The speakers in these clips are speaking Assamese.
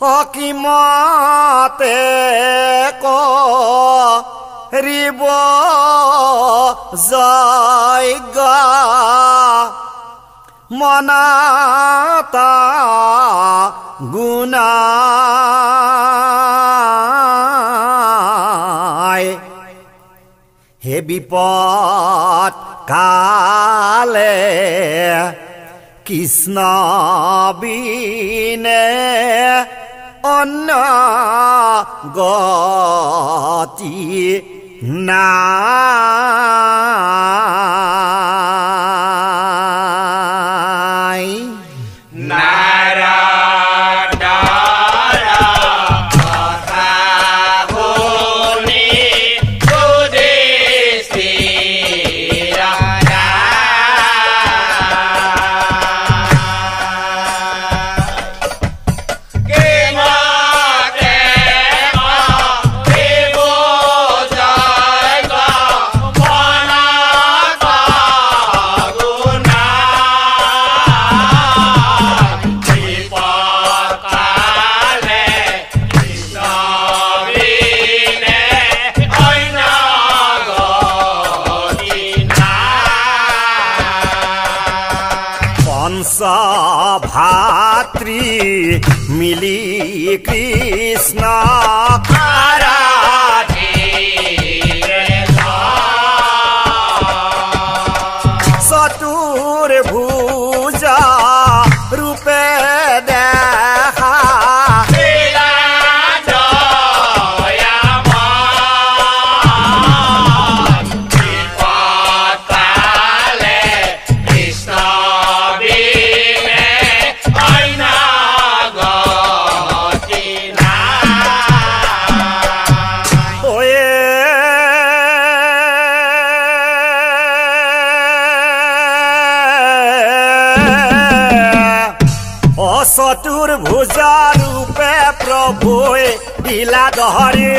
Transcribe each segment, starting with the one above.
হকিমতে কৰিব যজ্ঞ মনাতা গুণাই হে বিপদ কালে কৃষ্ণ বিনে অন্য গতি নাই ভাতৃ মিলি কৃষ্ণ চতুর্ভুজা রূপে দেখা চতুর্ভুজা রূপে প্রভুয়ে দিলা দহরি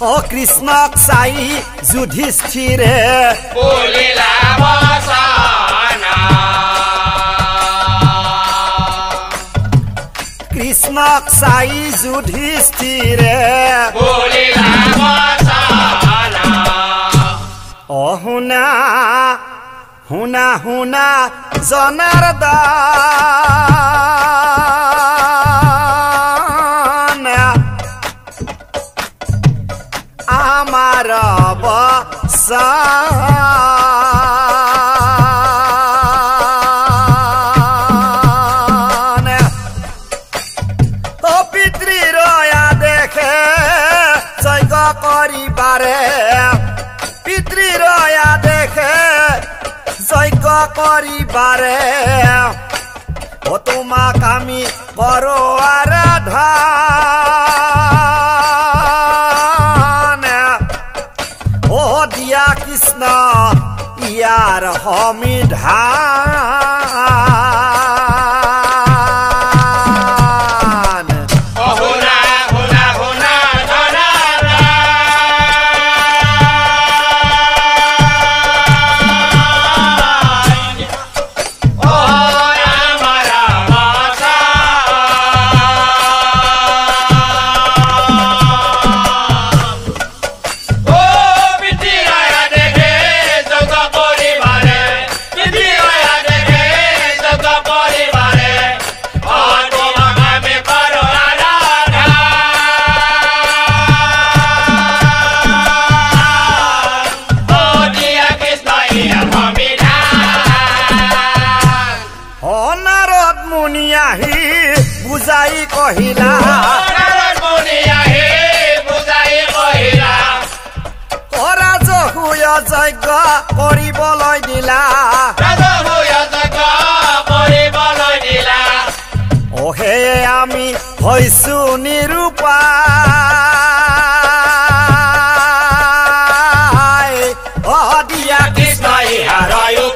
ও কৃষ্ণক চাই যুধিষ্ঠিৰে বলিলা বচনা কৃষ্ণক চাই যুধিষ্ঠিৰে বলিলা বচনা শুনা শুনা শুনা জনার্দন আমার বচন ও পিতৃরয়া দেখে যজ্ঞ করিবারে পিতৃরয়া দেখে যজ্ঞ করিবারে ও তোমাক আমি করো আরাধনা ও দিয়া কৃষ্ণ ইয়ার সমিধান বুজাই কহিলা ৰাজহুয় যজ্ঞ কৰিবলৈ দিলা অহে আমি হৈছো নিৰূপায় অ দিয়া কৃষ্ণ ইহাৰয়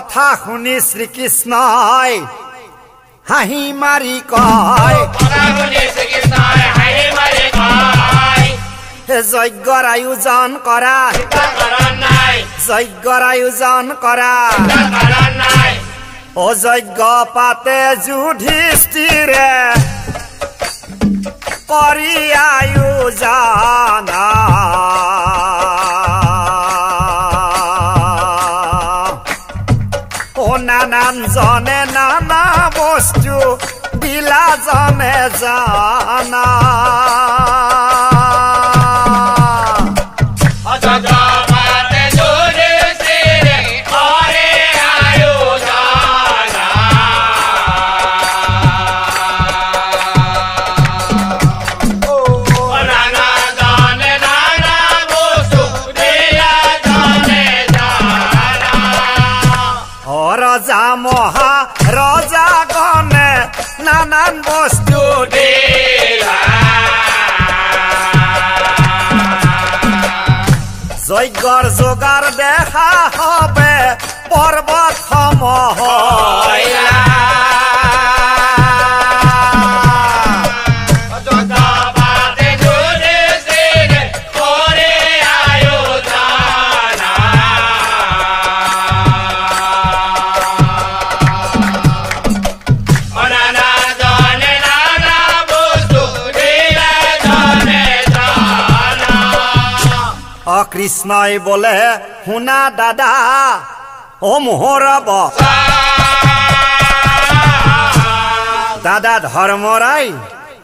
কথা শুনি শ্ৰীকৃষ্ণই হাঁহি মাৰি কয় যজ্ঞৰ আয়োজন কৰা যজ্ঞৰ আয়োজন কৰা ও যজ্ঞ পাতে যুধিষ্ঠিৰে কৰি আয়োজন ও নানান জনে নানা বস্তু দিলা জনে জানা ৰজা মহা ৰজা গণে নানান বস্তু দিলা যজ্ঞৰ যোগাৰ দেখা হবে পৰ্বত সমূহ কৃষ্ণই বলে শুনা দাদা ও মোহৰাব দাদা ধৰ্মৰাই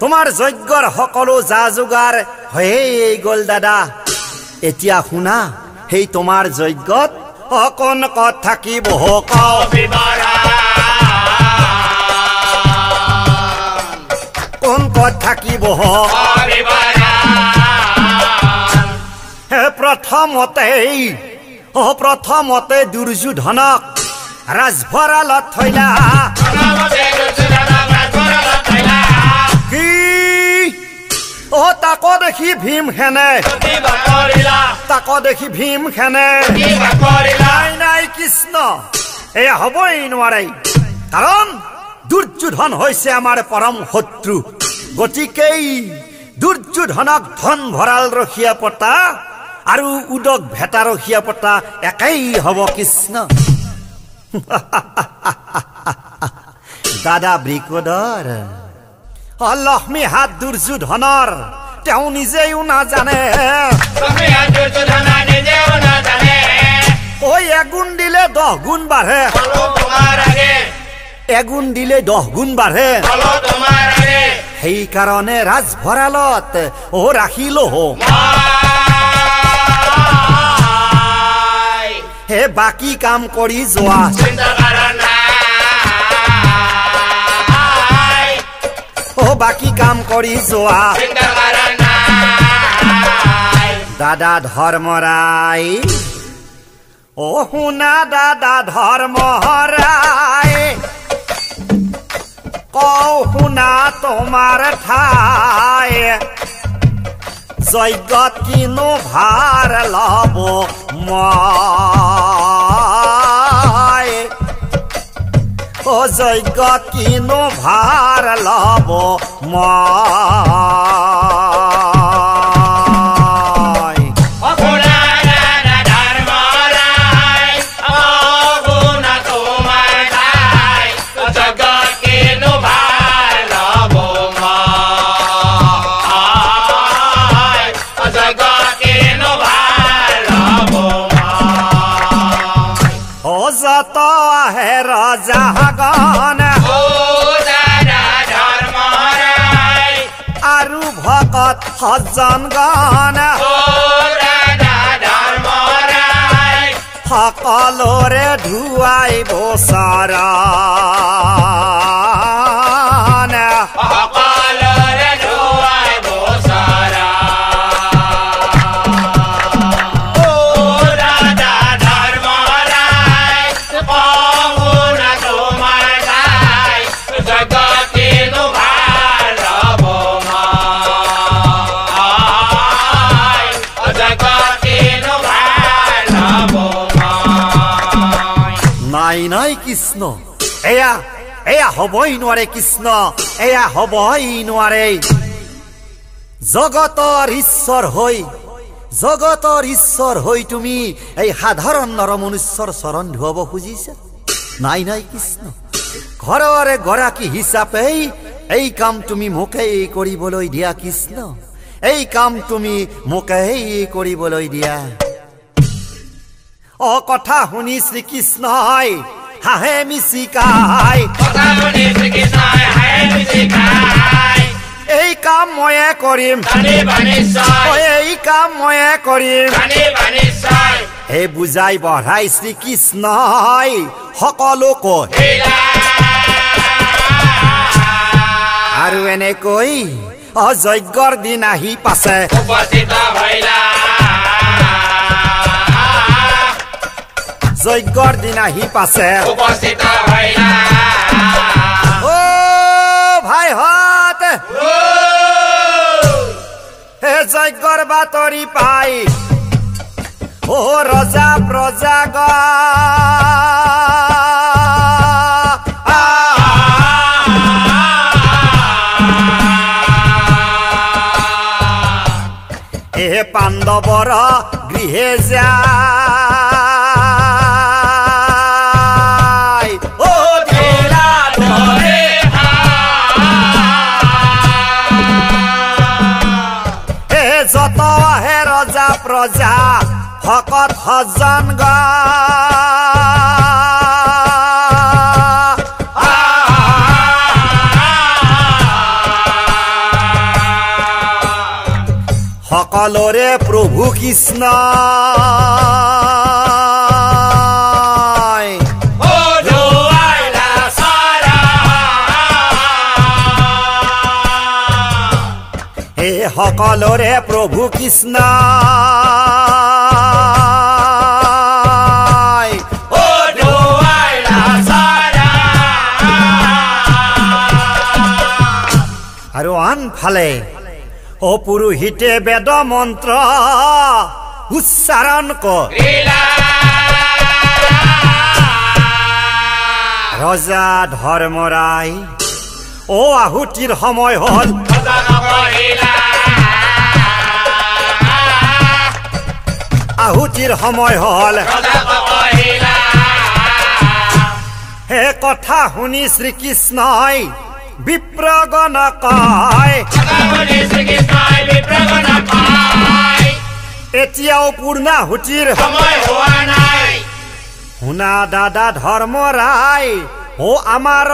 তোমাৰ যজ্ঞৰ সকলো যা যোগাৰ হৈয়ে গ'ল দাদা এতিয়া শুনা সেই তোমাৰ যজ্ঞত অকণ কত থাকিব কোন কত থাকিব প্ৰথমতে দুৰ্যোধনক ৰাজভঁৰালত থৈলা কি ও তাকো দেখি ভীম খেনে নাই কৃষ্ণ এয়া হ'বই নোৱাৰে কাৰণ দুৰ্যোধন হৈছে আমাৰ পৰম শত্ৰু গতিকেই দুৰ্যোধনক ধন ভঁৰাল ৰখিয়া পতা আৰু উদক ভেটা ৰখিয়া পতা একেই হ'ব কৃষ্ণ দাদা বৃকোদৰ লক্ষ্মী হাত দুৰ্যোধনৰ তেওঁ নিজেও নাজানে ঐ এগুণ দিলে 10 গুণ বাঢ়ে এগুণ দিলে 10 গুণ বাঢ়ে সেইকাৰণে ৰাজভঁৰালত ৰাখিলো হে বাকি কাম কৰি যোৱা বাকি কাম কৰি যোৱা দাদা ধৰ্মৰাই শুনা দাদা ধৰ্মৰাই কওঁ শুনা তোমাৰ ঠাই যজ্ঞত কিনো ভাৰ লব মই যজ্ঞত কিনো ভাৰ লব মই যত আহে ৰজাগণ আৰু ভকত সজ্জনগণ সকলোৰে ধুৱাইব চৰণ নাই নাই নাই কৃষ্ণ এয়া এয়া হবই নোৱাৰে কৃষ্ণ এয়া হবই নোৱাৰে জগতৰ ঈশ্বৰ হৈ তুমি এই সাধাৰণ নৰমনুষ্যৰ চৰণ ধুৱাব খুজিছা নাই নাই কৃষ্ণ ঘৰৰে গৰাকী হিচাপে এই কাম তুমি মোকেই কৰিবলৈ দিয়া কৃষ্ণ এই কাম তুমি মোকেই কৰিবলৈ দিয়া অ কথা শুনি শ্ৰীকৃষ্ণই হাঁহে মিচিকাই এই কাম ময়ে কৰিম এই কাম ময়ে কৰিম এই বুজাই বঢ়াই শ্ৰীকৃষ্ণই সকলো কয় আৰু এনেকৈ অযজ্ঞৰ দিন আহি পাছে যজ্ঞৰ দিন আহি পাছে ও ভাইহঁত হে যজ্ঞৰ বাতৰি পাই ও ৰজা প্ৰজা হে পাণ্ডৱৰ গৃহে যায় ও হে যত হে ৰজা প্ৰজা ভকত সজ্জন সকলোৰে প্ৰভু কৃষ্ণ হে সকলোৰে প্ৰভু কৃষ্ণ আৰু আনফালে ও পুৰোহিতে বেদ মন্ত্ৰ উচ্চাৰণ কৰে ৰজা ধৰ্মৰাই ও আহুতিৰ সময় হল আহুতিৰ সময় হল হে কথা শুনি শ্ৰীকৃষ্ণই বিপ্ৰগণ কয় এতিয়াও পূৰ্ণাহুতিৰ সময় হোৱা নাই শুনা দাদা ধৰ্মৰাই ও আমাৰ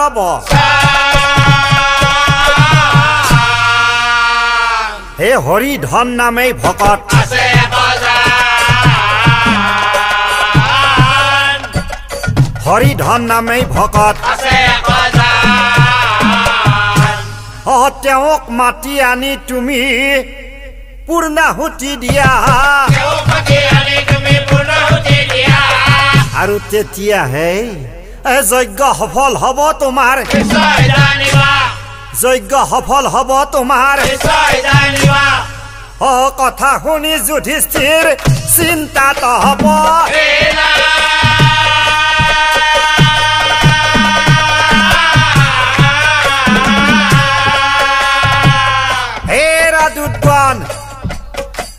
হে হৰি ধন নামেই ভকত হৰি ধন নামেই ভকত তেওঁক মাতি আনি তুমি পূৰ্ণাহুতি দিয়া আৰু তেতিয়াহে যজ্ঞ সফল হব তোমাৰ যজ্ঞ সফল হব তোমাৰ অ কথা শুনি যুধিষ্ঠিৰ চিন্তাত হব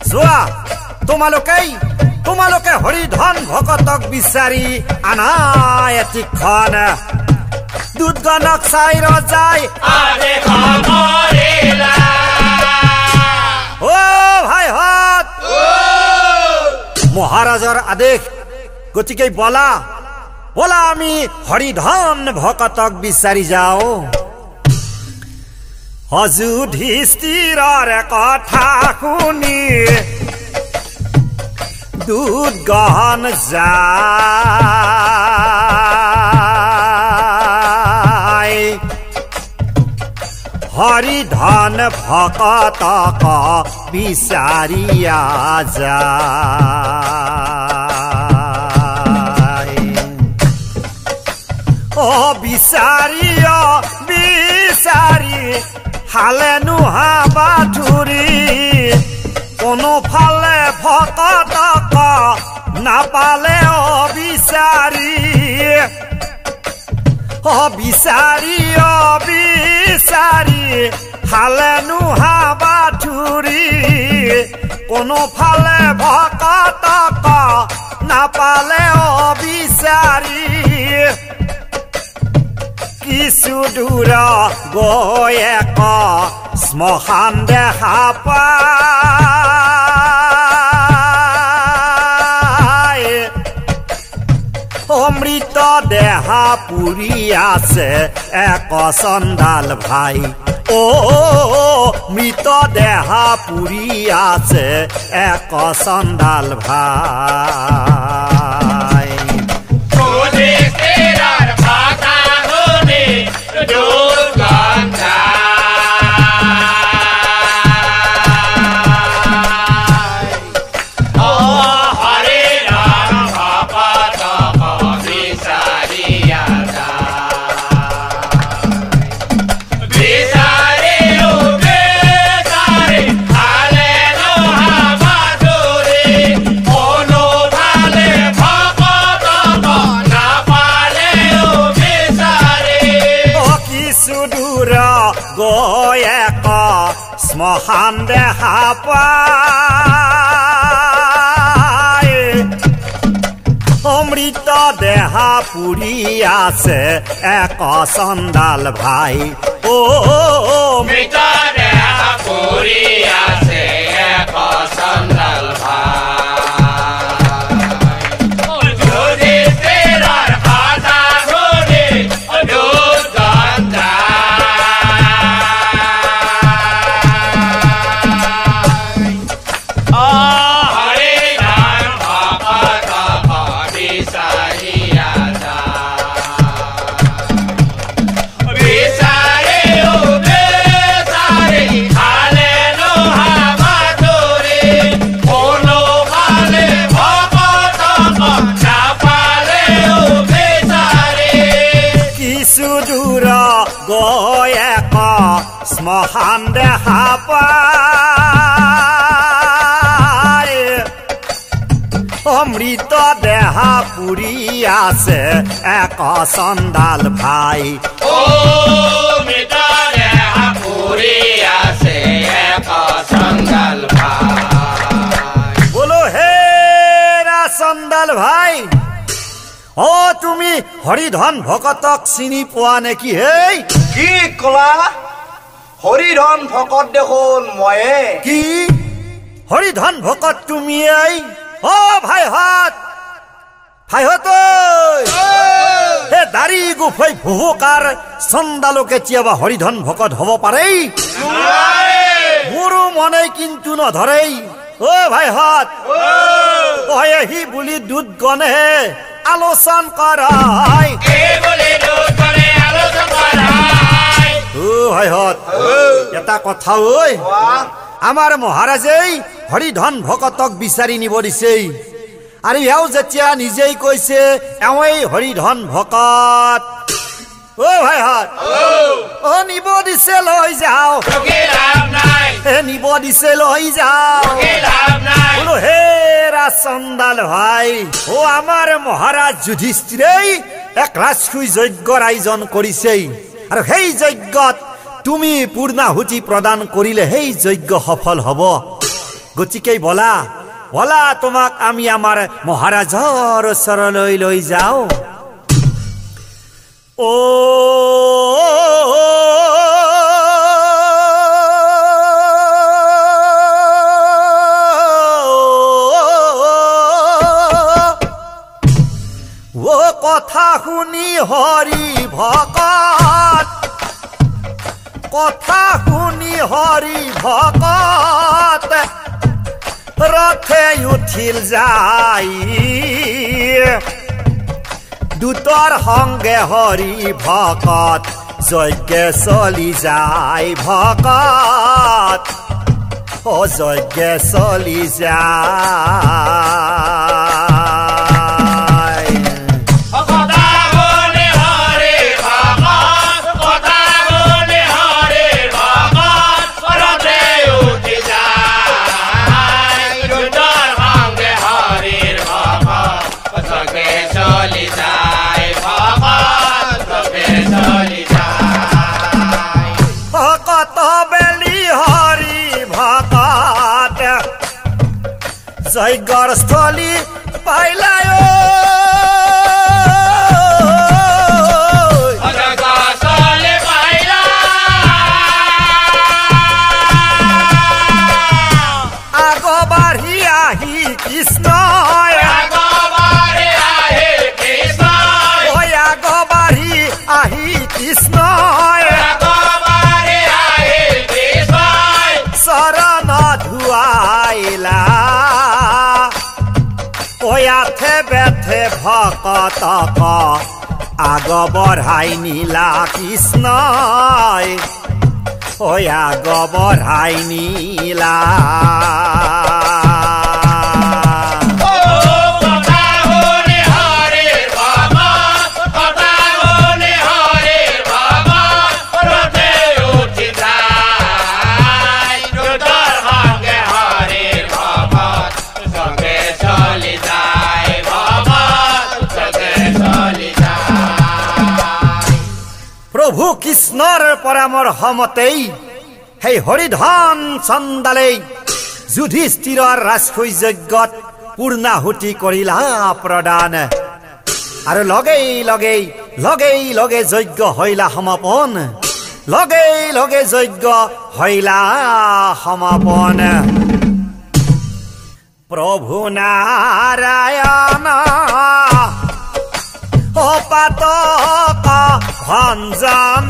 যোৱা তোমালোকে হৰিধন ভকতক বিচাৰি আনা এটিখন দুধগণক চাই ৰজাই ও ভাইহঁত মহাৰাজৰ আদেশ গতিকে বলা আমি হৰিধন ভকতক বিচাৰি যাওঁ যুধিষ্ঠিৰৰ কথা শুনি দুধগণ যায় হৰিধন ভকতক বিচাৰিয়া যায় ও বিচাৰি হালে নোহা বাথুৰি কোনো ফালে ভকতক নাপালে অবিচাৰি অবিচাৰি হালেনো হাবাথুৰি কোনোফালে ভকতক নাপালে অবিচাৰি কিছু দূৰ গৈ এক শ্মশান দেখা পায় অমৃত দেহা পুৰি আছে এক চন্দাল ভাই ও মৃত দেহা পুৰি আছে এক চন্দাল ভাই গৈ এক শ্মশান দেখা পায় অমৃত দেহা পুৰি আছে এক চন্দাল ভাই ও মৃত দেহা পুৰি আছে এক চন্দাল ভাই গৈ এক শ্মশান দেখা পায় অমৃত দেহা পুৰি আছে এক চন্দাল ভাই ও মৃত দেহা পুৰি আছে এক চন্দাল ভাই বলো হে চন্দাল ভাই ও তুমি হৰিধন ভকতক চিনি পোৱা নেকি হেই কি কলা হৰিধন ভকত দেখোন ময়ে কি হৰিধন ভকত তুমি এই ও ভাইহত হে দাড়ি গুফৈ ভুহুকাৰ চন্দালো কেতিয়াবা হৰিধন ভকত হ'ব পাৰে মোৰো মনে কিন্তু নধৰে ও ভাইহত সি বুলি দুধ গণে আলোচন কৰাই এটা কথা ঐ আমাৰ মহাৰাজে হৰিধন ভকতক বিচাৰি নিব দিছে আৰু এওঁ যেতিয়া নিজেই কৈছে এওঁই হৰিধন ভকত ও ভাইহত ও নিব দিছে লৈ যাও নিব দিছে লৈ যাও বোলো হে চন্দাল ভাই ও আমাৰ মহাৰাজ যুধিষ্ঠিৰেই এক ৰাজসুই যজ্ঞৰ আয়োজন কৰিছে আৰু সেই যজ্ঞত তুমি পূৰ্ণাহুতি প্ৰদান কৰিলে সেই যজ্ঞ সফল হ'ব গতিকে বলা বলা তোমাক আমি আমাৰ মহাৰাজৰ ওচৰলৈ লৈ যাওঁ ও কথা শুনি হৰি ভকত কথা শুনি হৰি ভকত ৰথে উঠিল যাই দুটৰ সংগে হৰি ভকত যজ্ঞে চলি যায় ভকত ও যজ্ঞে চলি যায় চলি যায় যজ্ঞৰ স্থলী পাইলাই আগবাঢ়ি আহি কৃষ্ণ আহি কৃষ্ণ চৰণ ধুৱাইলা অয়াথে বেথে ভকতক আগ বঢ়াই নিলা কৃষ্ণই আগ বঢ়াই নিলা প্ৰভু কৃষ্ণৰ পৰামৰ্শ মতেই সেই হৰিধন চন্দালেই যুধিষ্ঠিৰৰ ৰাজসৈ যজ্ঞত পূৰ্ণাহুতি কৰিলা প্ৰদান আৰু লগে যজ্ঞ হৈলা সমাপন লগে যজ্ঞ হৈলা সমাপন প্ৰভু নাৰায়ণ অপাতক ভঞ্জন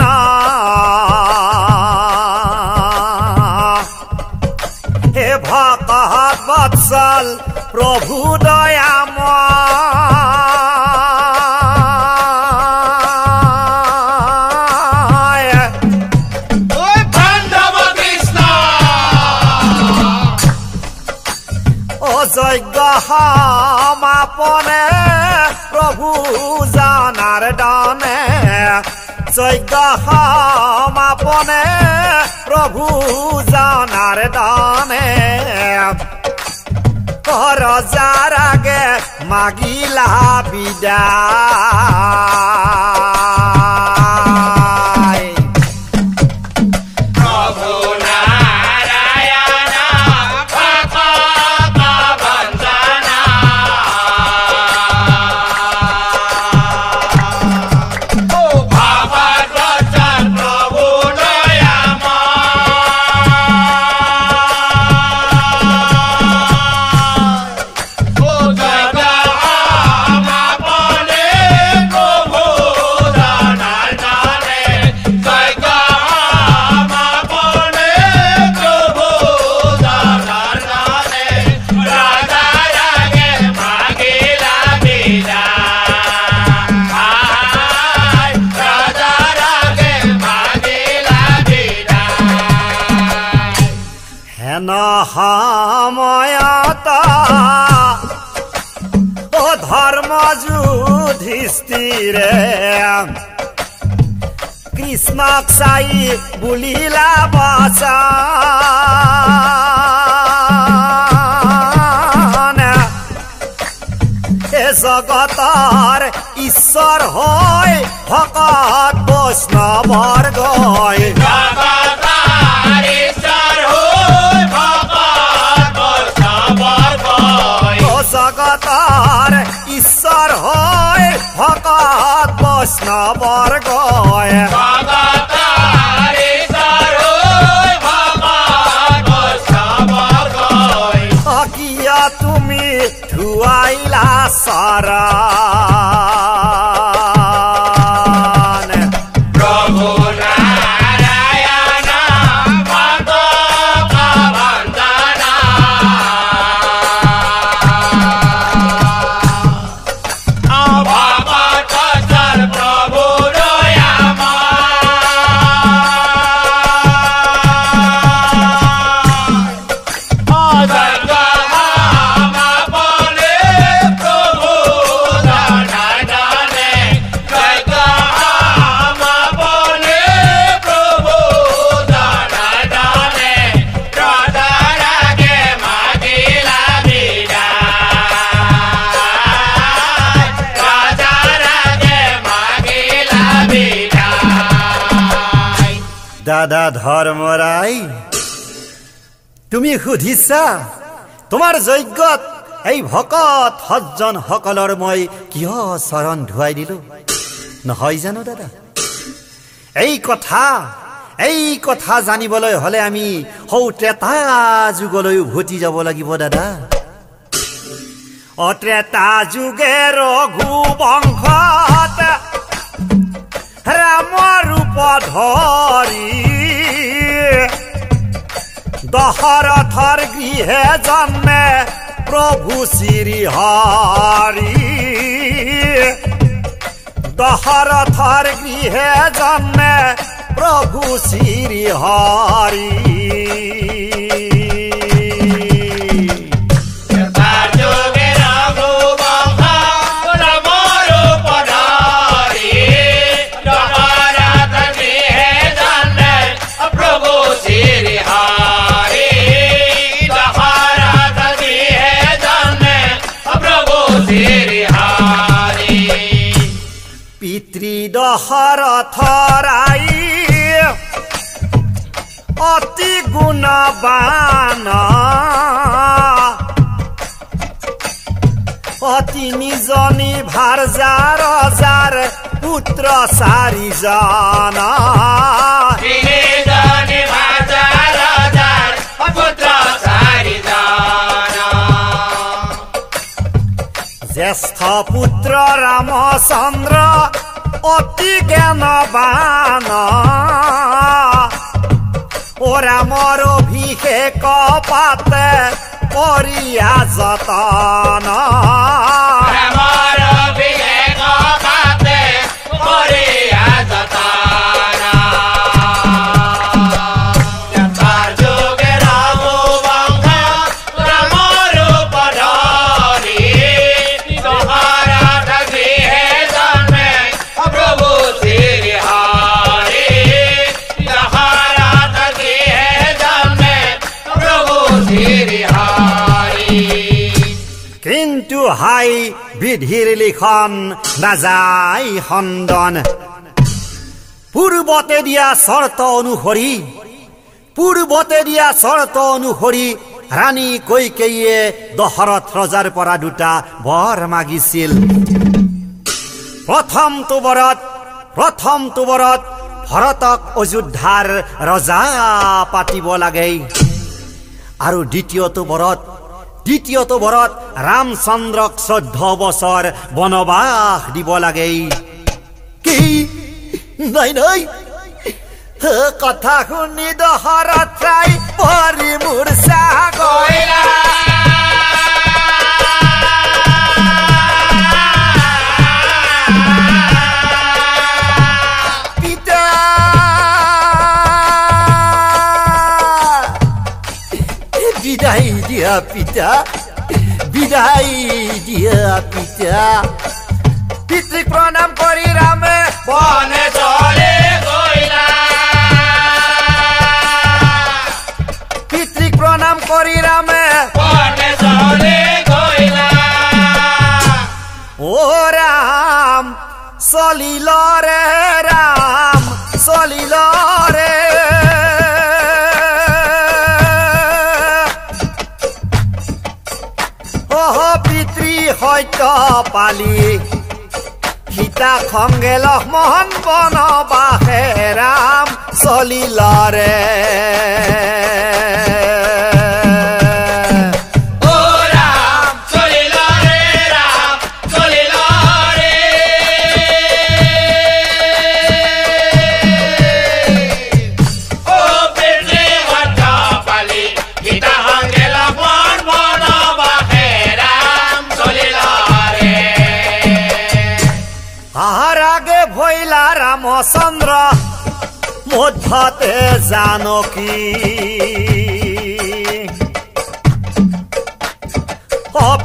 হে ভকত বৎসল প্ৰভু দয়াময় অযজ্ঞ সমাপনে প্ৰভু জনাৰ্দনে যজ্ঞ সমাপনে প্ৰভু জনাৰ্দনে ৰজাৰ আগে মাগিলা বিদায় সময়ত ধৰ্ম যুধিষ্ঠিৰে কৃষ্ণক চাই বুলিলা বচন এ জগতৰ ঈশ্বৰ হৈ ভকত বৈষ্ণৱৰ গৈ জগতৰ ঈশ্বৰ হৈ ভকত বৈষ্ণৱৰ গৈ কিয় তুমি ধুৱাইলা চৰণ প্ৰভু নাৰায়ণ ভকতক বন্দনা দাদা ধৰ্মৰাই তুমি সুধিছা তোমাৰ যজ্ঞত এই ভকত সজ্জন সকলৰ মই কিয় চৰণ ধুৱাই দিলো নহয় জানো দাদা? এই কথা জানিবলৈ হলে আমি ত্ৰেতা যুগলৈ উভতি যাব লাগিব দাদা। ত্ৰেতা যুগে ৰঘু বংশত ৰাম ৰূপ ধৰি দশৰথৰ গৃহে জন্মে প্ৰভু শ্ৰী হৰি। দশৰথৰ গৃহে জন্মে প্ৰভু শ্ৰী হৰি। পিতৃ দশৰথৰাই অতি গুণবান অতি নিজনী ভাৰ্যা ৰজাৰ পুত্ৰ চাৰিজন। জ্যেষ্ঠ পুত্ৰ ৰামচন্দ্ৰ অতি জ্ঞানবান ৰামৰ অভিষেক পাতে কৰিয়া যতন। কিন্তু হাই বিধিৰ লিখন নাযায় খণ্ডন। পূৰ্বতে দিয়া চৰ্ত অনুসৰি ৰাণী কৈকেয়ীয়ে দশৰথ ৰজাৰ পৰা দুটা বৰ মাগিছিল। প্ৰথমটো বৰত ভৰতক অযোধ্যাৰ ৰজা পাতিব লাগে আৰু দ্বিতীয়টো বৰত ৰামচন্দ্ৰক 14 বছৰ বনবাস দিব লাগে। কি নাই কথা শুনি দশৰথাই ভৰি মূৰ্ছা গইলা। বিদায় দিয়া পিতা। পিতৃক প্ৰণাম কৰি ৰামে বনে চলে গইলা। পিতৃক প্ৰণাম কৰি ৰামে বনে চলে গইলা। ও ৰাম চলিল ৰে ৰাম চলিল ৰে। পিতৃ সত্য পালি সীতা খংগে লক্ষ্মণ বনবাসে ৰাম চলিল ৰে। ৰামচন্দ্ৰ মধ্যতে জানকী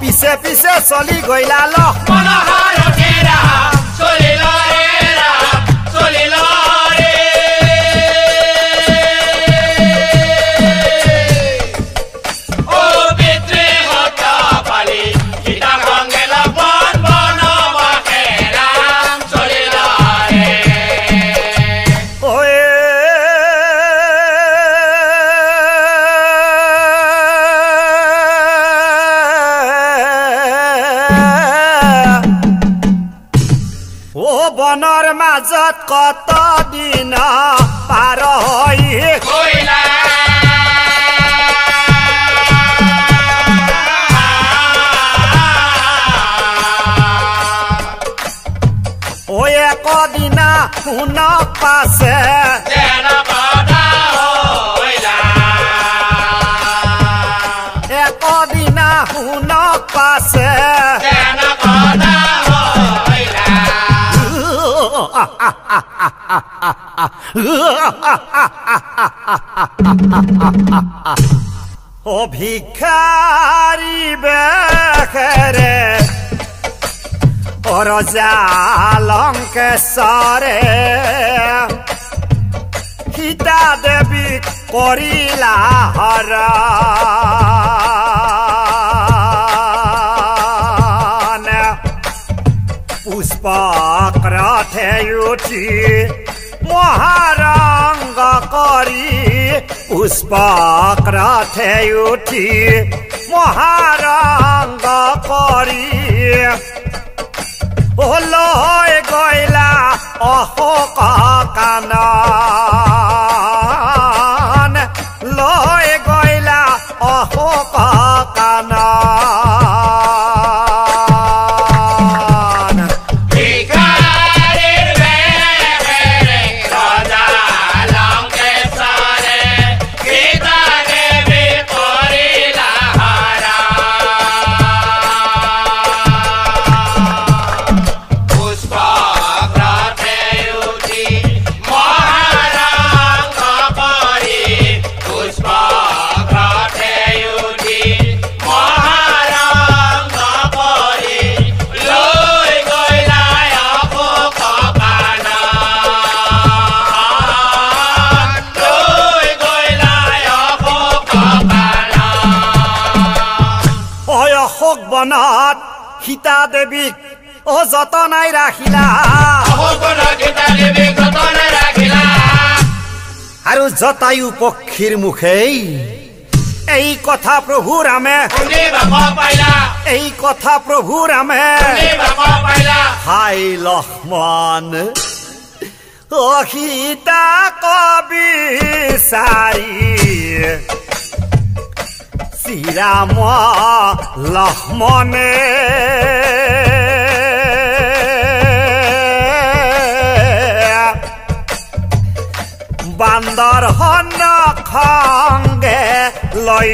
পিছে পিছে চলি গইলা লক্ষ্মণ বনৰ মাজত কত দিন পাৰ হৈ কইলা একদিনা শুনক পাছে যেন কথা হইলা একদিনা শুনক পাছে যেন কথা হইলা ও ভিখাৰী বেখেৰে রজা লঙ্কেশ্বরে সীতা দেবী করিলা হরণ পুষ্পক রথে উঠি মহারঙ্গ করি পুষ্পক রথে উঠি মহারঙ্গ করি লয় গইলা অশোক কানন লয় গইলা অশোক কানন ভিখাৰীৰ বেশেৰে ৰজা লঙ্কেশ্বৰে সীতা দেৱী কৰিলা অশোক বনত সীতা দেৱীক যতনাই ৰাখিলা আৰু জটায়ু পক্ষীৰ মুখেই এই কথা প্ৰভু ৰামে এই কথা প্ৰভু ৰামে হাই লক্ষ্মণ সীতা কবি চাৰি শ্ৰীৰাম লক্ষ্মণে বান্দৰ খংগে লৈ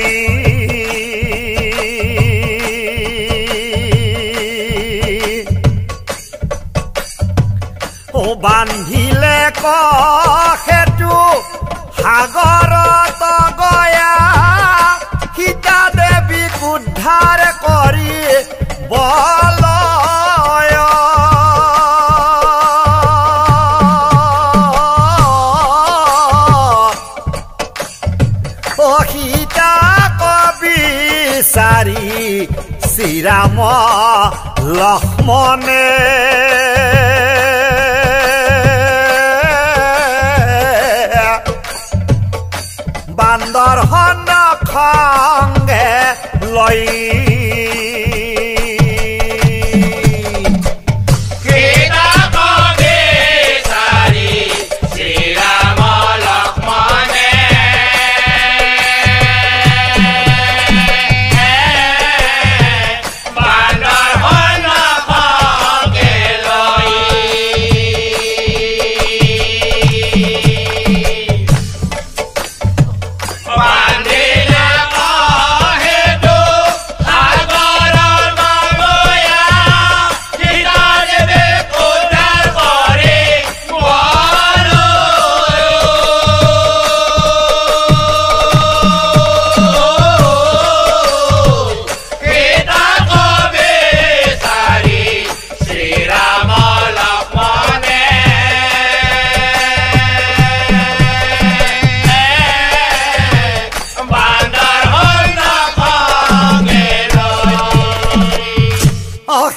বান্ধিলে সেইটো সাগৰত গয়া সীতা দেৱীক উদ্ধাৰ কৰি বলয় সীতা কবি চাৰি শ্ৰীৰাম লক্ষ্মণে বান্দৰ খংগে লৈ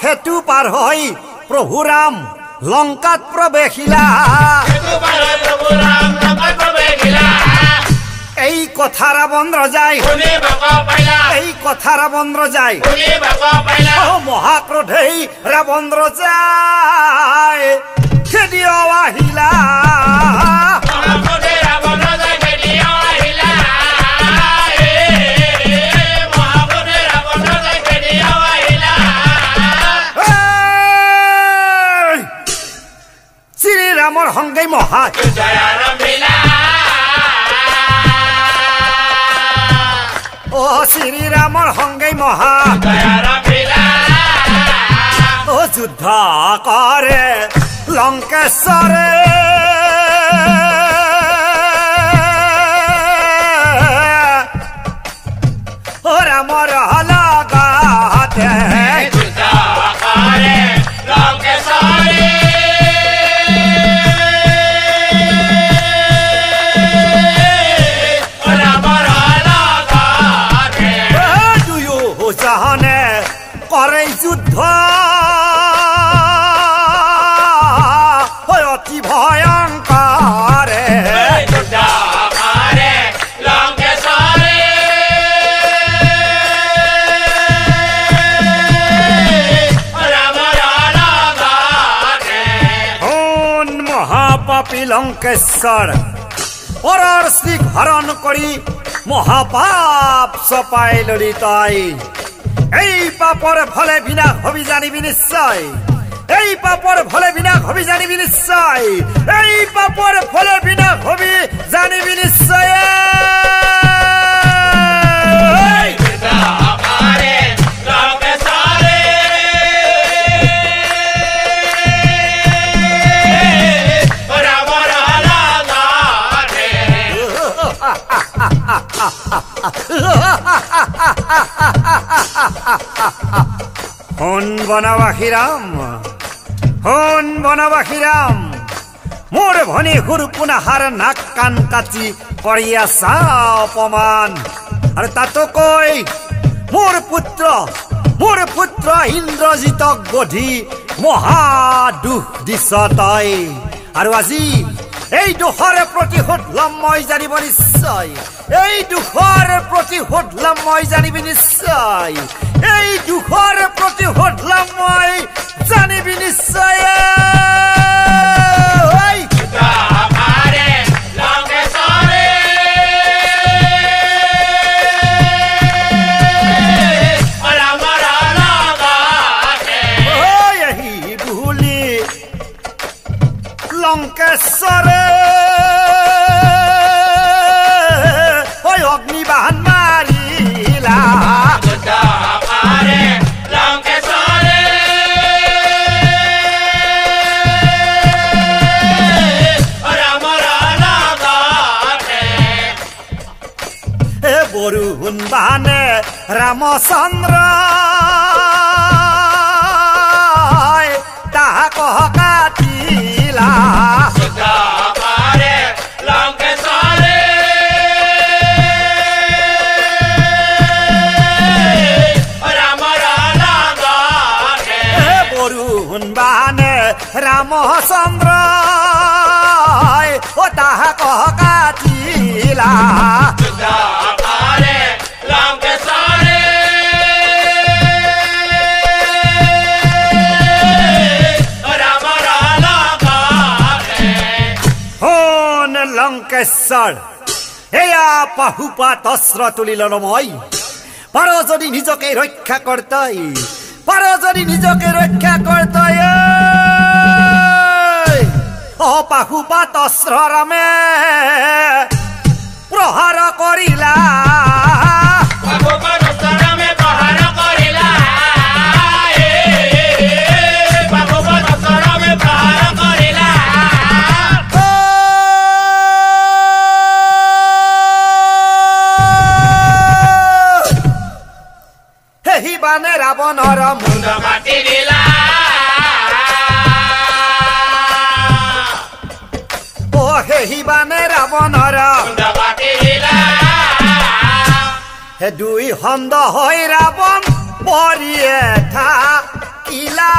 সেতু পাৰ হৈ প্ৰভু ৰাম লংকাত প্ৰৱেশিলা এই কথা ৰাৱণ ৰজাই এই কথা ৰাৱণ ৰজাই মহাক্ৰোধেই ৰাৱণ ৰজাই খেদিও আহিলা মহাপুতে ৰাৱণ ৰজাই খেদিও আহিলা মহাপুতে ৰাৱণ ৰজাই খেদিও আহিলা শ্ৰীৰামৰ সংগী মহা জয় আৰম্ভিলা ও শ্ৰীৰামৰ সংগী মহা জয় আৰম্ভিলা ও যুদ্ধ কৰে লংকেশ্বৰে ও ৰামৰ লগাতে যুদ্ধ কৰে লংকেশ্বৰে ৰামৰ লগতে দুয়ো জাহানে কৰে যুদ্ধ অতি ভয়ংকৰে যুদ্ধ কৰে লংকেশ্বৰে ৰামৰ লগতে কোন মহাপাপী লংকেশ্বৰ পৰৰ শ্ৰীক হৰণ কৰি মহাপাপ চপাই ললি তই এই পাপৰ ফলে বিনাশ হবি জানিবি নিশ্চয় এই পাপৰ ফলে বিনাশ হবি জানিবি নিশ্চয় এই পাপৰ ফলে বিনাশ হবি জানিবি নিশ্চয় যুদ্ধ কৰে লংকেশ্বৰে ৰামৰ লগতে শুন বনবাসী ৰাম শুন বনবাসী ৰাম মোৰ ভনী সুৰপুনাহাৰ নাক কাণ কাটি কৰি আছা অপমান আৰু তাতোকৈ মোৰ পুত্ৰ ইন্দ্ৰজিতক বধি মহা দুখ দিছ তই আৰু আজি এই দুখৰে প্ৰতিশোধ লম মই জানিব নিশ্চয় এই দুখৰ প্ৰতিশোধ লম মই জানিবি নিশ্চয় এই দুখৰ প্ৰতিশোধ লম মই জানিবি নিশ্চয় যুদ্ধ কৰে লংকেশ্বৰে ৰামৰ লগতে আহি বুলি লংকেশ্বৰে অগ্নিবাহন মাৰিলা যুদ্ধ কৰে লংকেশ্বৰে ৰামৰ লগতে বৰুণ বাহানে ৰামচন্দ্ৰ তাহাক কাটিলা যুদ্ধ কৰে লংকেশ্বৰে ৰামৰ লগতে বৰুণ বাহানে ৰামচন্দ্ৰ তাহাক কাটিলা যুদ্ধ কৰে লংকেশ্বৰে ৰামৰ লগতে শুন লংকেশ্বৰ এয়া পাহুপাত অস্ত্ৰ তুলি ললো মই পাৰ যদি নিজকে ৰক্ষা কৰ্তই পাৰ যদি নিজকে ৰক্ষা কৰ্তই পাহুপাত অস্ত্ৰ ৰামে প্ৰহাৰ কৰিলা পাহুপাত অস্ত্ৰৰামে প্ৰহাৰ কৰিলা পাহুপাত অস্ত্ৰৰামে প্ৰহাৰ কৰিলা সেই বানে ৰাৱণৰ মুণ্ড কাটি দিলা সেই বানে ৰাৱণৰ মুণ্ড কাটি দিলা হে দুই খণ্ড হৈ ৰাৱণ পৰিয়ে থাকিলা